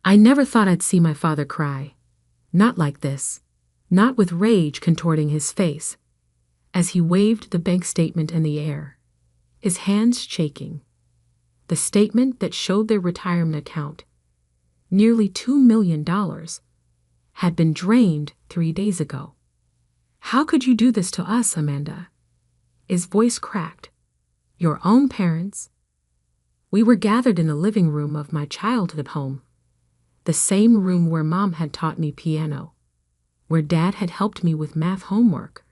I never thought I'd see my father cry. Not like this. Not with rage contorting his face, as he waved the bank statement in the air, his hands shaking. The statement that showed their retirement account, nearly $2 million, had been drained 3 days ago. How could you do this to us, Amanda? His voice cracked. Your own parents. We were gathered in the living room of my childhood home, the same room where Mom had taught me piano, where Dad had helped me with math homework,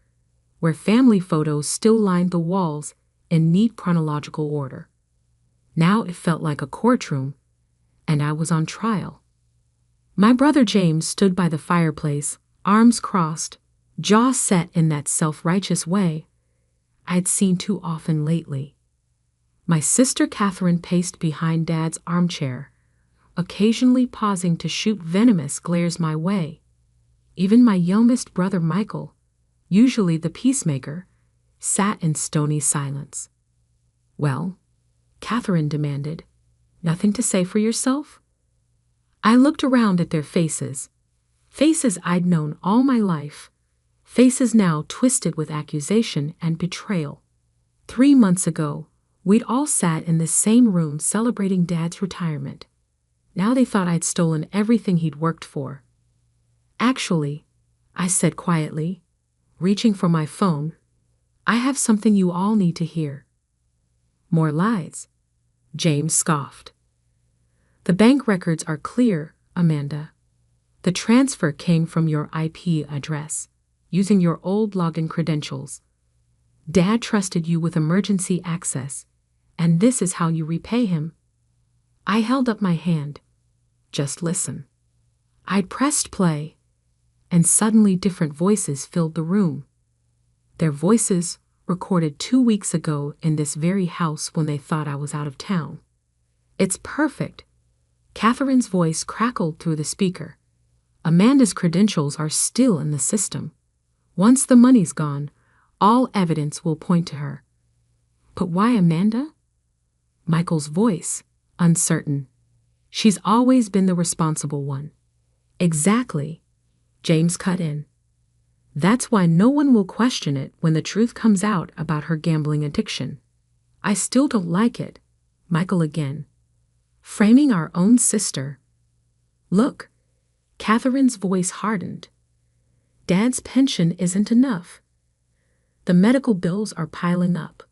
where family photos still lined the walls in neat chronological order. Now it felt like a courtroom, and I was on trial. My brother James stood by the fireplace, arms crossed, jaw set in that self-righteous way I'd seen too often lately. My sister Catherine paced behind Dad's armchair, occasionally pausing to shoot venomous glares my way. Even my youngest brother Michael, usually the peacemaker, sat in stony silence. Well, Catherine demanded, nothing to say for yourself? I looked around at their faces I'd known all my life, faces now twisted with accusation and betrayal. 3 months ago, we'd all sat in this same room celebrating Dad's retirement. Now they thought I'd stolen everything he'd worked for. Actually, I said quietly, reaching for my phone, I have something you all need to hear. More lies, James scoffed. The bank records are clear, Amanda. The transfer came from your IP address, using your old login credentials. Dad trusted you with emergency access, and this is how you repay him. I held up my hand. Just listen. I'd pressed play, and suddenly different voices filled the room. Their voices recorded 2 weeks ago in this very house when they thought I was out of town. It's perfect. Catherine's voice crackled through the speaker. Amanda's credentials are still in the system. Once the money's gone, all evidence will point to her. But why Amanda? Michael's voice, uncertain. She's always been the responsible one. Exactly. James cut in. That's why no one will question it when the truth comes out about her gambling addiction. I still don't like it. Michael again. Framing our own sister. Look, Catherine's voice hardened. Dad's pension isn't enough. The medical bills are piling up.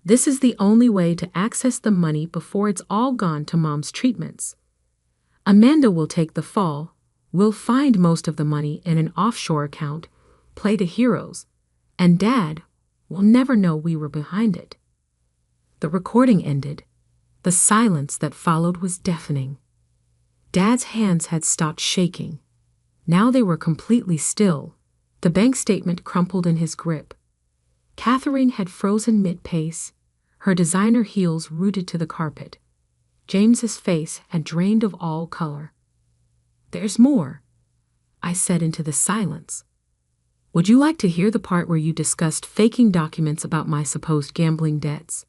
This is the only way to access the money before it's all gone to Mom's treatments. Amanda will take the fall. We'll find most of the money in an offshore account, play the heroes, and Dad will never know we were behind it. The recording ended. The silence that followed was deafening. Dad's hands had stopped shaking. Now they were completely still. The bank statement crumpled in his grip. Catherine had frozen mid-pace, her designer heels rooted to the carpet. James's face had drained of all color. There's more, I said into the silence. Would you like to hear the part where you discussed faking documents about my supposed gambling debts?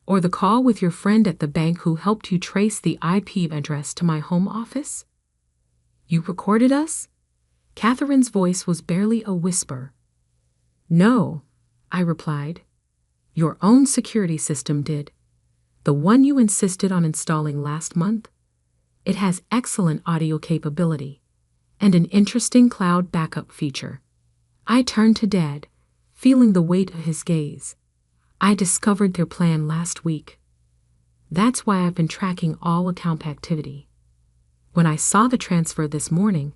Or the call with your friend at the bank who helped you trace the IP address to my home office? You recorded us? Catherine's voice was barely a whisper. No, I replied. Your own security system did. The one you insisted on installing last month. It has excellent audio capability and an interesting cloud backup feature. I turned to Dad, feeling the weight of his gaze. I discovered their plan last week. That's why I've been tracking all account activity. When I saw the transfer this morning,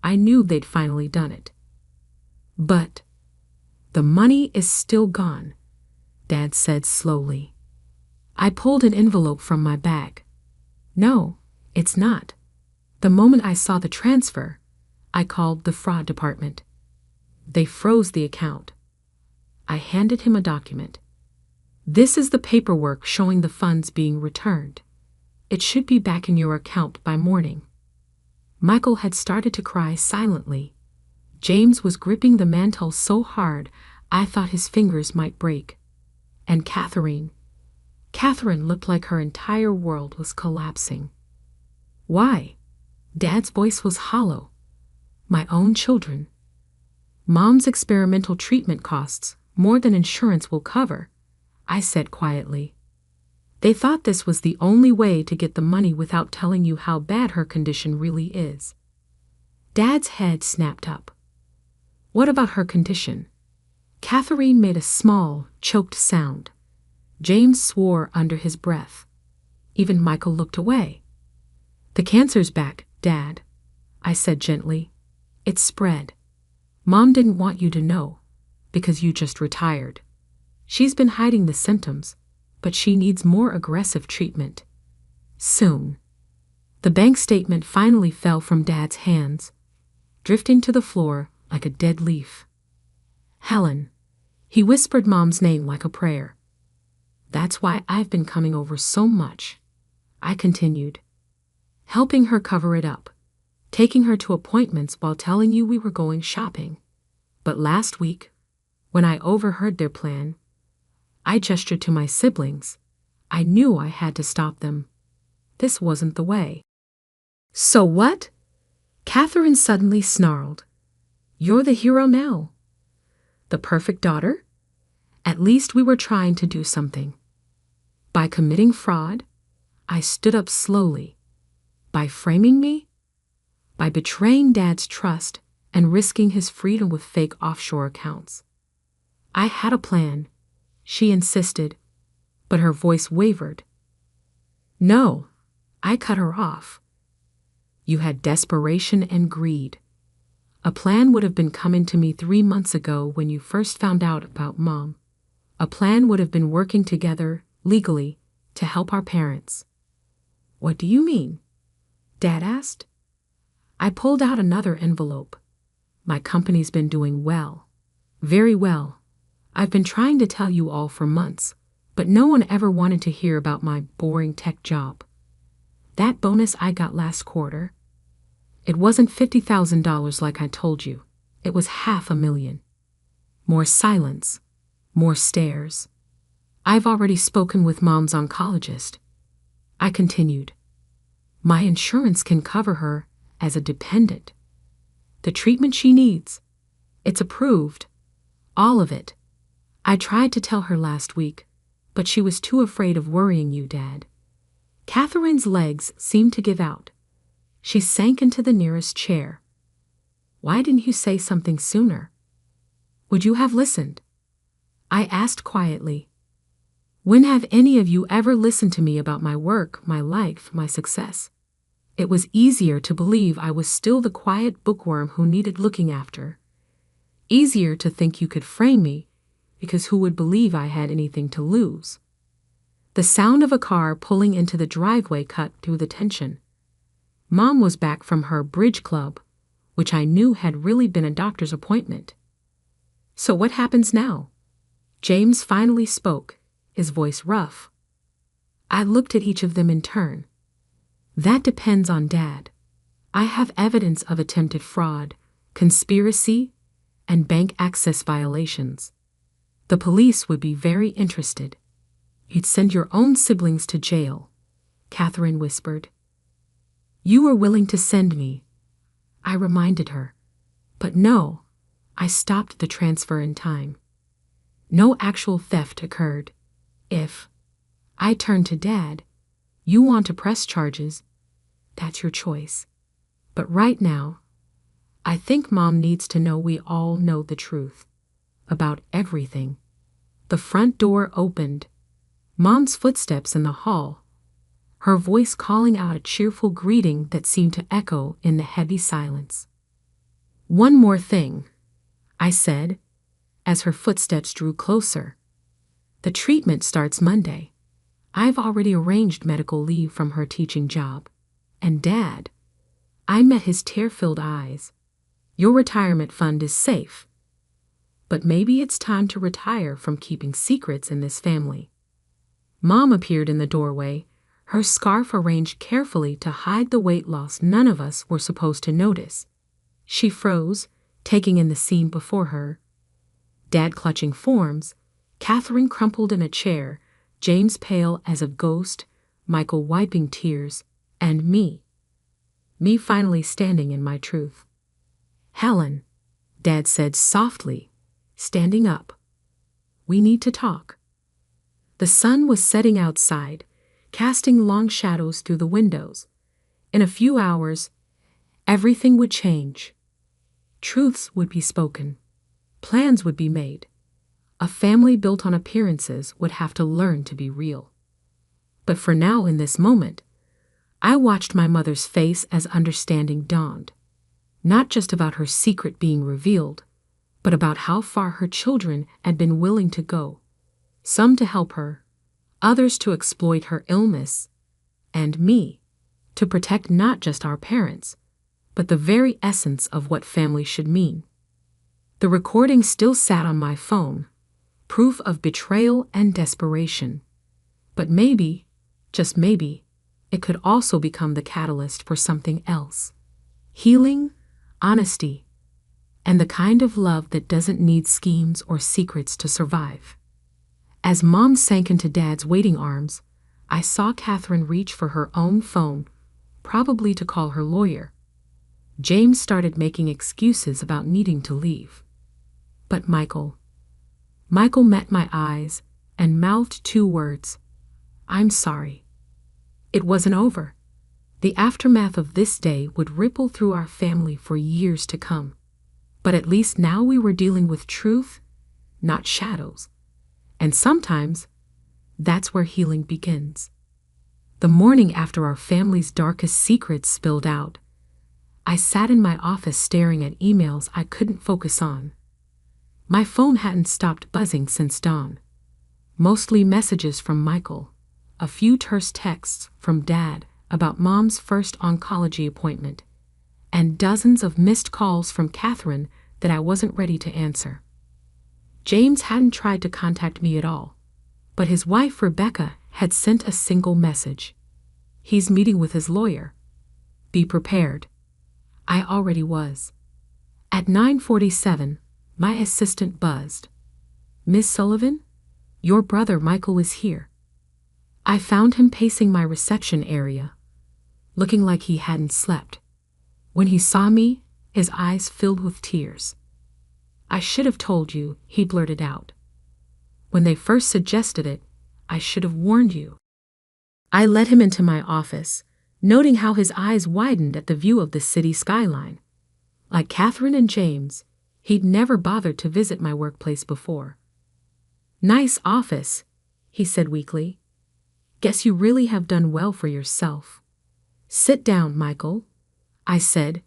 I knew they'd finally done it. But the money is still gone, Dad said slowly. I pulled an envelope from my bag. No, it's not. The moment I saw the transfer, I called the fraud department. They froze the account. I handed him a document. This is the paperwork showing the funds being returned. It should be back in your account by morning. Michael had started to cry silently. James was gripping the mantel so hard I thought his fingers might break. And Catherine looked like her entire world was collapsing. Why? Dad's voice was hollow. My own children. Mom's experimental treatment costs more than insurance will cover, I said quietly. They thought this was the only way to get the money without telling you how bad her condition really is. Dad's head snapped up. What about her condition? Catherine made a small, choked sound. James swore under his breath. Even Michael looked away. The cancer's back, Dad, I said gently. It's spread. Mom didn't want you to know, because you just retired. She's been hiding the symptoms, but she needs more aggressive treatment. Soon. The bank statement finally fell from Dad's hands, drifting to the floor like a dead leaf. Helen. He whispered Mom's name like a prayer. That's why I've been coming over so much, I continued, helping her cover it up, taking her to appointments while telling you we were going shopping. But last week, when I overheard their plan, I gestured to my siblings. I knew I had to stop them. This wasn't the way. So what? Catherine suddenly snarled. You're the hero now. The perfect daughter? At least we were trying to do something. By committing fraud, I stood up slowly. By framing me? By betraying Dad's trust and risking his freedom with fake offshore accounts. I had a plan, she insisted, but her voice wavered. No, I cut her off. You had desperation and greed. A plan would have been coming to me 3 months ago when you first found out about Mom. A plan would have been working together, legally, to help our parents. What do you mean? Dad asked. I pulled out another envelope. My company's been doing well. Very well. I've been trying to tell you all for months, but no one ever wanted to hear about my boring tech job. That bonus I got last quarter, it wasn't $50,000 like I told you. It was $500,000. More silence. More stares. I've already spoken with Mom's oncologist. I continued. My insurance can cover her as a dependent. The treatment she needs, it's approved. All of it. I tried to tell her last week, but she was too afraid of worrying you, Dad. Catherine's legs seemed to give out. She sank into the nearest chair. Why didn't you say something sooner? Would you have listened? I asked quietly. When have any of you ever listened to me about my work, my life, my success? It was easier to believe I was still the quiet bookworm who needed looking after. Easier to think you could frame me, because who would believe I had anything to lose? The sound of a car pulling into the driveway cut through the tension. Mom was back from her bridge club, which I knew had really been a doctor's appointment. So what happens now? James finally spoke, his voice rough. I looked at each of them in turn. That depends on Dad. I have evidence of attempted fraud, conspiracy, and bank access violations. The police would be very interested. You'd send your own siblings to jail, Catherine whispered. You were willing to send me, I reminded her. But no, I stopped the transfer in time. No actual theft occurred. If I turned to Dad, you want to press charges, that's your choice. But right now, I think Mom needs to know we all know the truth. About everything. The front door opened. Mom's footsteps in the hall. Her voice calling out a cheerful greeting that seemed to echo in the heavy silence. One more thing, I said, as her footsteps drew closer. The treatment starts Monday. I've already arranged medical leave from her teaching job. And Dad, I met his tear-filled eyes. Your retirement fund is safe. But maybe it's time to retire from keeping secrets in this family. Mom appeared in the doorway, her scarf arranged carefully to hide the weight loss none of us were supposed to notice. She froze, taking in the scene before her. Dad clutching forms, Catherine crumpled in a chair, James pale as a ghost, Michael wiping tears, and me. me finally standing in my truth. "Helen," Dad said softly, standing up. "We need to talk." The sun was setting outside, casting long shadows through the windows. In a few hours, everything would change. Truths would be spoken. Plans would be made. A family built on appearances would have to learn to be real. But for now, in this moment, I watched my mother's face as understanding dawned. Not just about her secret being revealed, but about how far her children had been willing to go. Some to help her, others to exploit her illness, and me, to protect not just our parents, but the very essence of what family should mean. The recording still sat on my phone, proof of betrayal and desperation. But maybe, just maybe, it could also become the catalyst for something else. Healing, honesty, and the kind of love that doesn't need schemes or secrets to survive. As Mom sank into Dad's waiting arms, I saw Catherine reach for her own phone, probably to call her lawyer. James started making excuses about needing to leave. But Michael met my eyes and mouthed 2 words: "I'm sorry." It wasn't over. The aftermath of this day would ripple through our family for years to come. But at least now we were dealing with truth, not shadows. And sometimes, that's where healing begins. The morning after our family's darkest secrets spilled out, I sat in my office staring at emails I couldn't focus on. My phone hadn't stopped buzzing since dawn. Mostly messages from Michael, a few terse texts from Dad about Mom's first oncology appointment, and dozens of missed calls from Catherine that I wasn't ready to answer. James hadn't tried to contact me at all, but his wife Rebecca had sent a single message. "He's meeting with his lawyer. Be prepared." I already was. At 9:47, my assistant buzzed. "Miss Sullivan, your brother Michael is here." I found him pacing my reception area, looking like he hadn't slept. When he saw me, his eyes filled with tears. "I should have told you," he blurted out. "When they first suggested it, I should have warned you." I led him into my office, noting how his eyes widened at the view of the city skyline. Like Catherine and James, he'd never bothered to visit my workplace before. "Nice office," he said weakly. "Guess you really have done well for yourself." "Sit down, Michael," I said,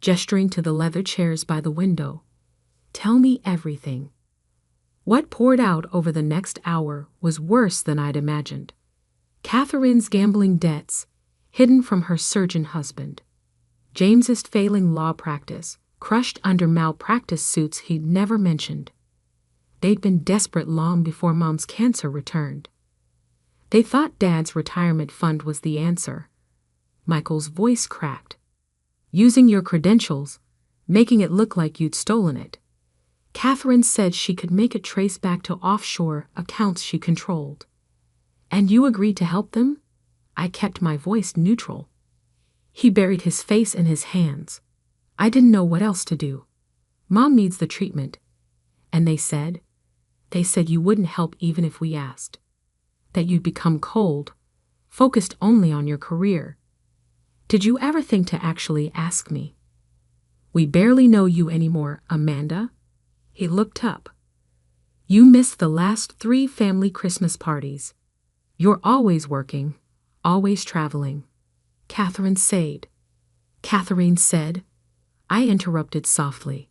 gesturing to the leather chairs by the window. "Tell me everything." What poured out over the next hour was worse than I'd imagined. Catherine's gambling debts, hidden from her surgeon husband. James's failing law practice, crushed under malpractice suits he'd never mentioned. They'd been desperate long before Mom's cancer returned. They thought Dad's retirement fund was the answer. Michael's voice cracked. "Using your credentials, making it look like you'd stolen it. Catherine said she could make it trace back to offshore accounts she controlled. And you agreed to help them?" I kept my voice neutral. He buried his face in his hands. I didn't know what else to do. "Mom needs the treatment. And they said you wouldn't help even if we asked. That you'd become cold, focused only on your career. Did you ever think to actually ask me?" "We barely know you anymore, Amanda." He looked up. "You missed the last 3 family Christmas parties. You're always working, always traveling." Catherine said. I interrupted softly.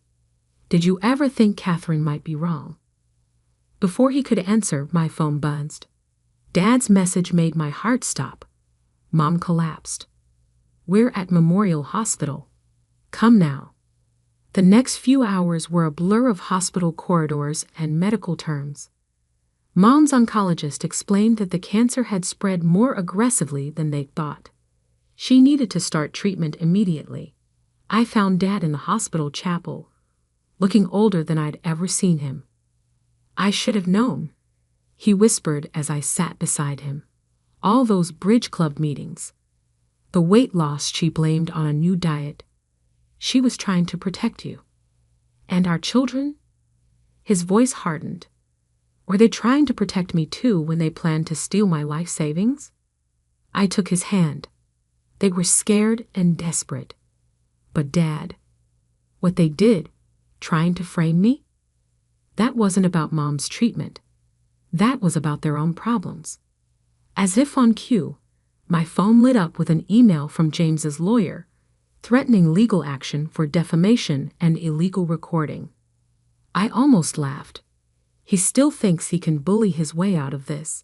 "Did you ever think Catherine might be wrong?" Before he could answer, my phone buzzed. Dad's message made my heart stop. Mom collapsed. "We're at Memorial Hospital. Come now." The next few hours were a blur of hospital corridors and medical terms. Mom's oncologist explained that the cancer had spread more aggressively than they'd thought. She needed to start treatment immediately. I found Dad in the hospital chapel, looking older than I'd ever seen him. "I should have known," he whispered as I sat beside him. "All those bridge club meetings. The weight loss she blamed on a new diet. She was trying to protect you. And our children? His voice hardened. Were they trying to protect me too when they planned to steal my life savings? I took his hand. They were scared and desperate. But Dad, what they did, trying to frame me? That wasn't about Mom's treatment. That was about their own problems. As if on cue, my phone lit up with an email from James's lawyer, threatening legal action for defamation and illegal recording. I almost laughed. He still thinks he can bully his way out of this.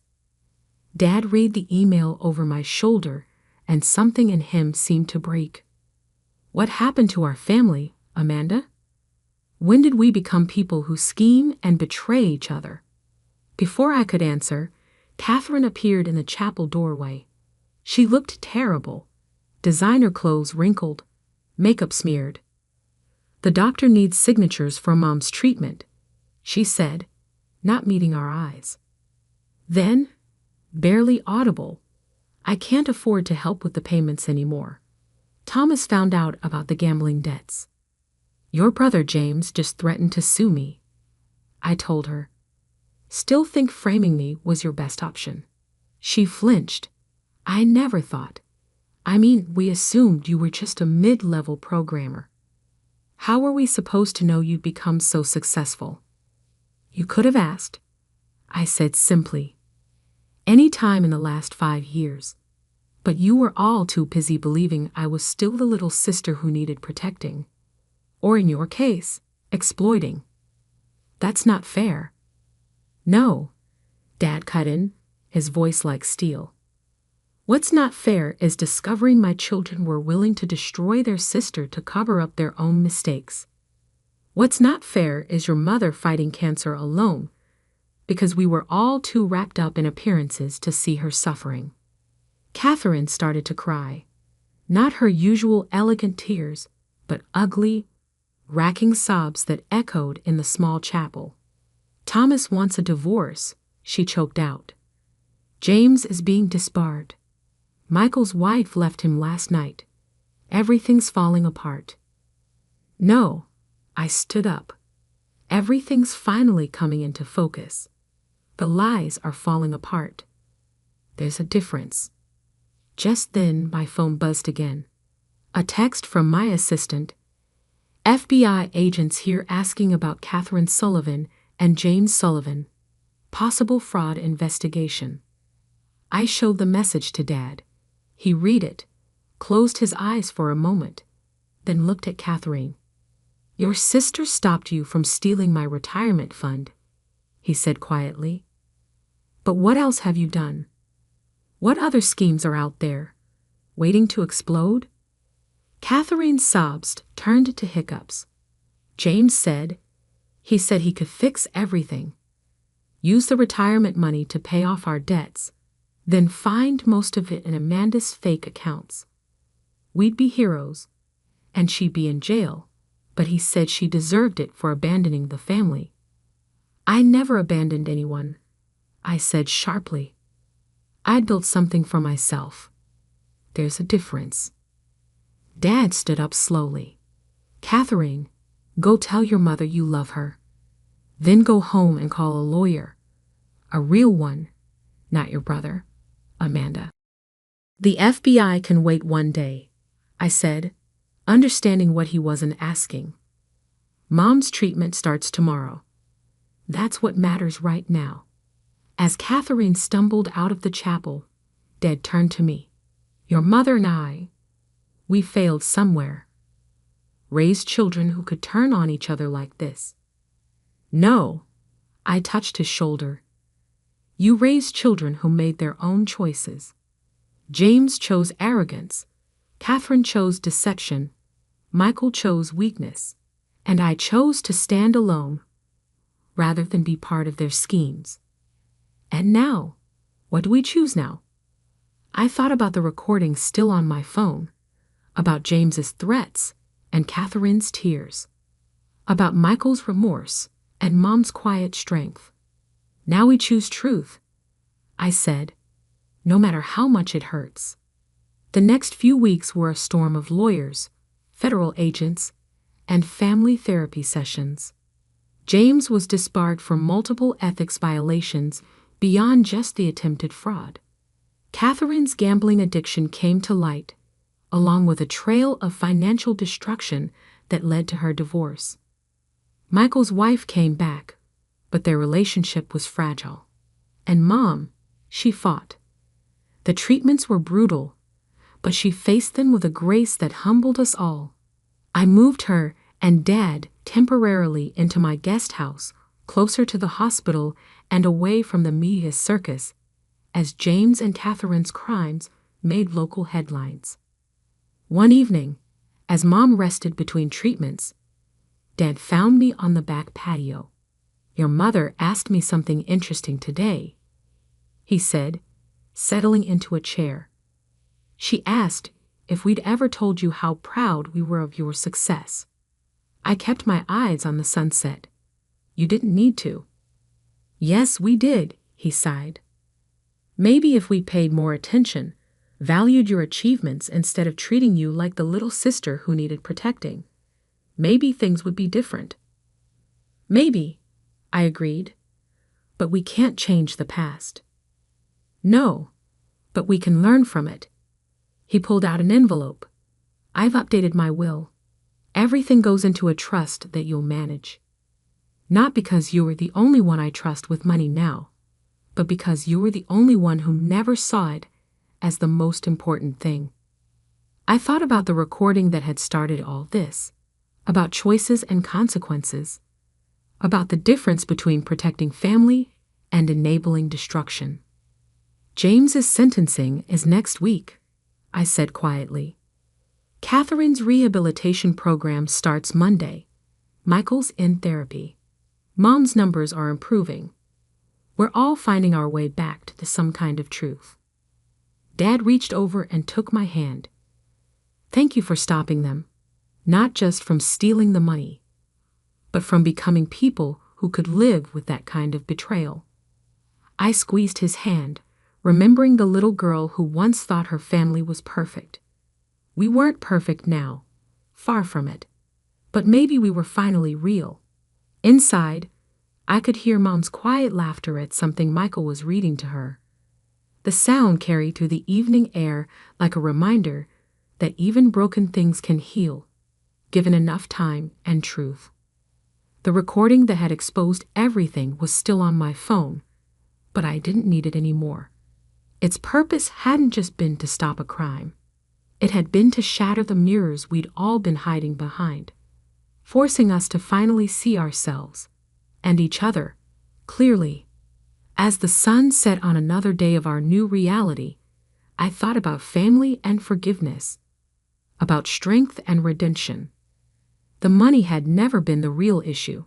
Dad read the email over my shoulder, and something in him seemed to break. What happened to our family, Amanda? When did we become people who scheme and betray each other? Before I could answer, Catherine appeared in the chapel doorway. She looked terrible. Designer clothes wrinkled, makeup smeared. The doctor needs signatures for Mom's treatment, she said, not meeting our eyes. Then, barely audible, I can't afford to help with the payments anymore. Thomas found out about the gambling debts. Your brother James just threatened to sue me, I told her. Still think framing me was your best option. She flinched. I never thought. We assumed you were just a mid-level programmer. How were we supposed to know you'd become so successful? You could have asked, I said simply. Any time in the last 5 years. But you were all too busy believing I was still the little sister who needed protecting. Or in your case, exploiting. That's not fair. No, Dad cut in, his voice like steel. What's not fair is discovering my children were willing to destroy their sister to cover up their own mistakes. What's not fair is your mother fighting cancer alone, because we were all too wrapped up in appearances to see her suffering. Catherine started to cry. Not her usual elegant tears, but ugly, racking sobs that echoed in the small chapel. Thomas wants a divorce, she choked out. James is being disbarred. Michael's wife left him last night. Everything's falling apart. No, I stood up. Everything's finally coming into focus. The lies are falling apart. There's a difference. Just then, my phone buzzed again. A text from my assistant. FBI agents here asking about Catherine Sullivan and James Sullivan. Possible fraud investigation. I showed the message to Dad. He read it, closed his eyes for a moment, then looked at Catherine. Your sister stopped you from stealing my retirement fund, he said quietly. But what else have you done? What other schemes are out there, waiting to explode? Catherine's sobs turned to hiccups. James said he could fix everything. Use the retirement money to pay off our debts, then find most of it in Amanda's fake accounts. We'd be heroes, and she'd be in jail, but he said she deserved it for abandoning the family. I never abandoned anyone, I said sharply. I'd built something for myself. There's a difference. Dad stood up slowly. Catherine, go tell your mother you love her. Then go home and call a lawyer. A real one, not your brother, Amanda. The FBI can wait one day, I said, understanding what he wasn't asking. Mom's treatment starts tomorrow. That's what matters right now. As Catherine stumbled out of the chapel, Dad turned to me. Your mother and I, we failed somewhere. Raised children who could turn on each other like this. No, I touched his shoulder. You raised children who made their own choices. James chose arrogance. Catherine chose deception. Michael chose weakness. And I chose to stand alone rather than be part of their schemes. And now, what do we choose now? I thought about the recording still on my phone, about James's threats and Catherine's tears, about Michael's remorse and Mom's quiet strength. Now we choose truth, I said, no matter how much it hurts. The next few weeks were a storm of lawyers, federal agents, and family therapy sessions. James was disbarred for multiple ethics violations beyond just the attempted fraud. Catherine's gambling addiction came to light, along with a trail of financial destruction that led to her divorce. Michael's wife came back, but their relationship was fragile. And Mom, she fought. The treatments were brutal, but she faced them with a grace that humbled us all. I moved her and Dad temporarily into my guest house, closer to the hospital and away from the media's circus, as James and Catherine's crimes made local headlines. One evening, as Mom rested between treatments, Dad found me on the back patio. "Your mother asked me something interesting today," he said, settling into a chair. "She asked if we'd ever told you how proud we were of your success." I kept my eyes on the sunset. "You didn't need to." "Yes, we did," he sighed. "Maybe if we paid more attention, valued your achievements instead of treating you like the little sister who needed protecting, maybe things would be different." "Maybe," I agreed, "but we can't change the past." "No, but we can learn from it." He pulled out an envelope. "I've updated my will. Everything goes into a trust that you'll manage. Not because you are the only one I trust with money now, but because you were the only one who never saw it as the most important thing." I thought about the recording that had started all this, about choices and consequences, about the difference between protecting family and enabling destruction. "James's sentencing is next week," I said quietly. "Catherine's rehabilitation program starts Monday. Michael's in therapy. Mom's numbers are improving. We're all finding our way back to some kind of truth." Dad reached over and took my hand. "Thank you for stopping them, not just from stealing the money, but from becoming people who could live with that kind of betrayal." I squeezed his hand, remembering the little girl who once thought her family was perfect. We weren't perfect now, far from it, but maybe we were finally real. Inside, I could hear Mom's quiet laughter at something Michael was reading to her. The sound carried through the evening air like a reminder that even broken things can heal, given enough time and truth. The recording that had exposed everything was still on my phone, but I didn't need it anymore. Its purpose hadn't just been to stop a crime. It had been to shatter the mirrors we'd all been hiding behind, forcing us to finally see ourselves and each other clearly. As the sun set on another day of our new reality, I thought about family and forgiveness, about strength and redemption. The money had never been the real issue.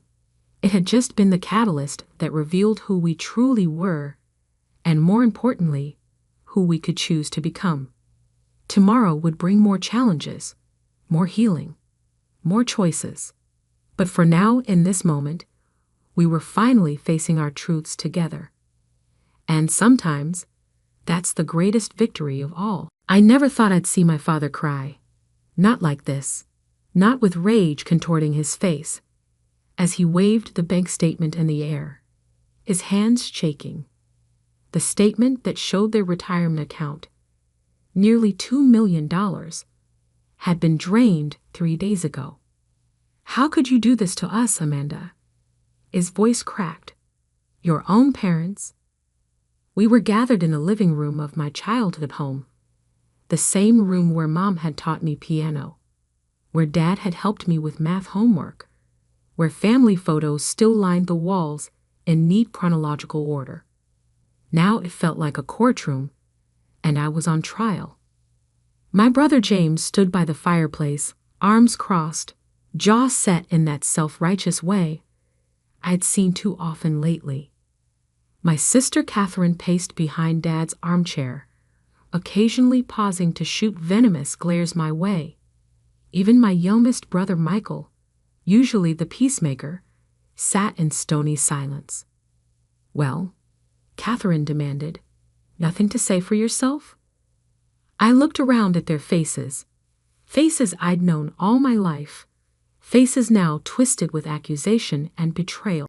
It had just been the catalyst that revealed who we truly were, and more importantly, who we could choose to become. Tomorrow would bring more challenges, more healing, more choices. But for now, in this moment, we were finally facing our truths together. And sometimes, that's the greatest victory of all. I never thought I'd see my father cry. Not like this. Not with rage contorting his face, as he waved the bank statement in the air, his hands shaking. The statement that showed their retirement account, nearly $2 million, had been drained 3 days ago. "How could you do this to us, Amanda?" His voice cracked. "Your own parents." We were gathered in the living room of my childhood home, the same room where Mom had taught me piano, where Dad had helped me with math homework, where family photos still lined the walls in neat chronological order. Now it felt like a courtroom, and I was on trial. My brother James stood by the fireplace, arms crossed, jaw set in that self-righteous way I'd seen too often lately. My sister Catherine paced behind Dad's armchair, occasionally pausing to shoot venomous glares my way. Even my youngest brother Michael, usually the peacemaker, sat in stony silence. "Well," Catherine demanded, "nothing to say for yourself?" I looked around at their faces. Faces I'd known all my life. Faces now twisted with accusation and betrayal.